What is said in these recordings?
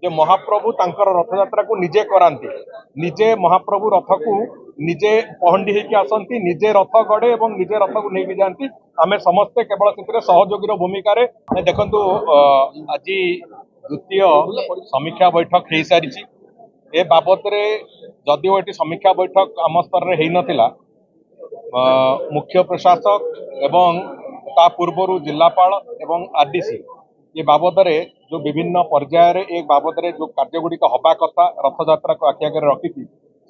जे महाप्रभु तांकर रथयात्रा को निजे करांती निजे महाप्रभु रथ को निजे पहंडी होकर आसती निजे रथ गड़े और निजे रथ को नहीं जाती आम समस्ते केवल से सहयोगी भूमिका देखु आज द्वितीय समीक्षा बैठक हो सारी ए बाबद जदिव ये समीक्षा बैठक आम स्तर में होता मुख्य प्रशासक एवं ता पूर्व जिलापाल एवं आरडीसी ये बाबद जो विभिन्न पर्यायर एक बाबद जो कार्यगुड़िक हवा कथा रथयात्रा को आखि आगे रखी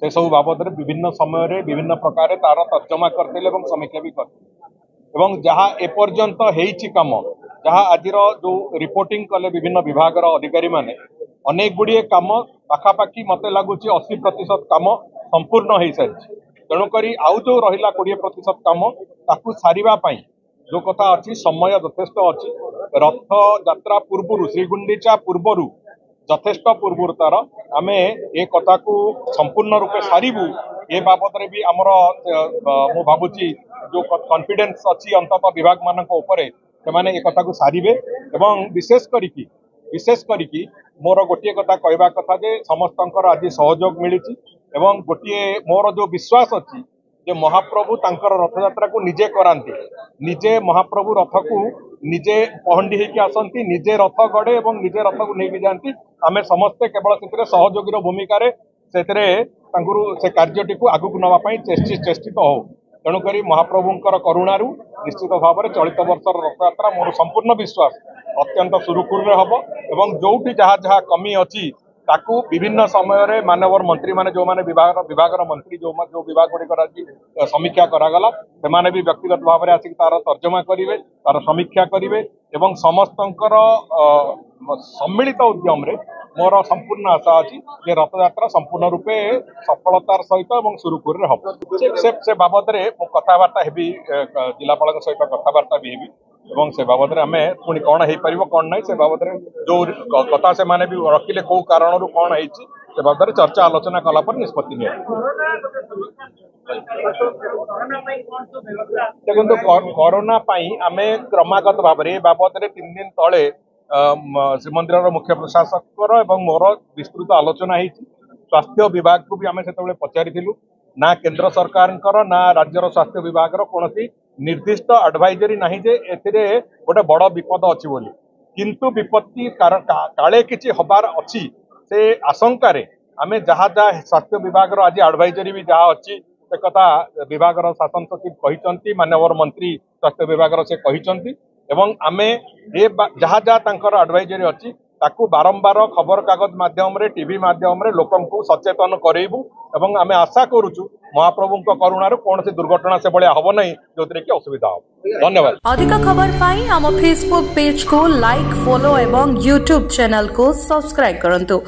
से सब बाबद विभिन्न समय विभिन्न प्रकार तार तर्जमा करते समीक्षा भी करते जहाँ एपर्यंत होती कम जहाँ आज जो रिपोर्टिंग कले विभिन्न विभाग अधिकारी माने अनेक गुड़िए कम पाखापाखि मत लगुच 80% कम संपूर्ण हो सारी तेणुक आउ जो रहा 20% कम ताकू सारिबाई जो कथा अच्छी समय यथेष्ट अच्छी रथ यात्रा पूर्व श्रीगुंडीचा पूर्वर यथेष्ट पूर्व तार आम ए कथा को संपूर्ण रूपे सारू ए बाबद भी आमर मु भावुची जो कॉन्फिडेंस अच्छी अंततः विभाग मान से कथा को सारे एवं विशेष करी मोर गोटे कथा कहवा कथा जे समस्त आज सहयोग मिली एवं गोटे मोर जो विश्वास अच्छी जे महाप्रभु तांकर रथयात्रा को निजे करांती निजे महाप्रभु रथ को निजे पहंडी होकर आसती निजे रथ गड़े और निजे रथ को नहीं जाती आम समस्ते केवल से सहयोगी भूमिका से कार्यटी को आगू नापी चेष्टित हो तेणुक महाप्रभुंर करुणारू निश्चित भाव में चलित वर्षर रथयात्रा मोर संपूर्ण विश्वास अत्यंत सुरुखुर हम एवं जोटी जहाँ जहाँ कमी अच्छी ताकू विभिन्न समय मानवर मंत्री माने जो माने विभाग मंत्री जो विभाग गुड़िक आज समीक्षा करागला से भी व्यक्तिगत भाव में आसिक तार तर्जमा करेंगे तार समीक्षा करेंगे एवं समस्तंकर सम्मिलित उद्यम रे मोर संपूर्ण आशा अच्छी जे रथयात्रा संपूर्ण रूपे सफलतार सहित सुरुखुर हम से बाबद कथबार्ता हेबी जिलापाल सहित कथबार्ता भी हेबी एवं से बाबद आम पुणी कौन हो पार कौन ना से बाबद जो कथा से माने भी रखिले कौ कारण रू कौन से बाबद चर्चा आलोचना कलापर निष्पत्ति निया देखो कोरोना आम क्रमागत भाव में बाबद 3 दिन तले श्रीमंदिर मुख्य प्रशासक एवं मोर विस्तृत आलोचना होती स्वास्थ्य विभाग को भी आम से पचारि ना केंद्र सरकार ना राज्यर स्वास्थ्य विभाग कौन निर्दिष्ट एडवाइजरी नहीं जे एथिरे गोटे बड़ विपद अच्छी बोली किंतु विपत्ति काले किछि हबार अच्छी से आशंकार आम जहाँ जहाँ स्वास्थ्य विभाग आज एडवाइजरी भी जहाँ अच्छी से कथा विभाग शासन सचिव कहते मानवर मंत्री स्वास्थ्य विभाग से कहते एवं आमे जहाँ जहाँ एडवाइजरी अच्छी ताकू बारंबार खबर कागज माध्यम रे टीवी माध्यम रे लोकन को सचेतन करेबू एवं आमे आशा करूचु महाप्रभु करुणार कौन से दुर्घटना से बड़े हम नहीं जो कि असुविधा हो। धन्यवाद। अधिक खबर पाई हम फेसबुक पेज को लाइक फॉलो एवं यूट्यूब चैनल को सब्सक्राइब करंतु।